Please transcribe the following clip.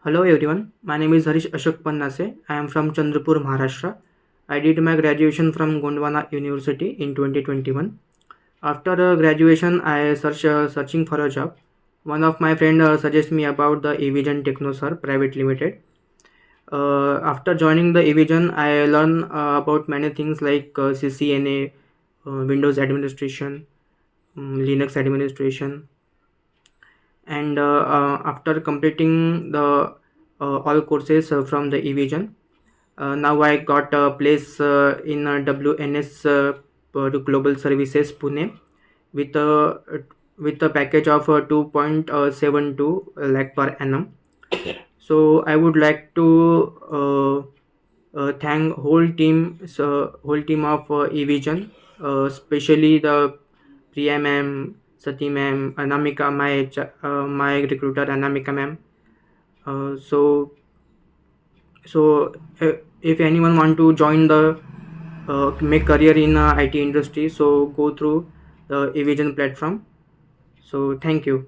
Hello everyone, my name is Harish Ashok Pannase. I am from Chandrapur, Maharashtra. I did my graduation from Gondwana University in 2021. After graduation, I searching for a job. One of my friend suggested me about the Evision Technoserve Pvt Ltd. After joining the Evision, I learn about many things like CCNA, Windows administration, Linux administration, and after completing the all courses from the Evision, now I got a place in WNS Global Services Pune with a package of 2.72 lakh per annum. So I would like to thank whole team of Evision, especially the Priya ma'am, Sati ma'am, Anamika, my recruiter Anamika ma'am. Uh, so so if anyone want to join the make career in IT industry, so go through the Evision platform. So thank you.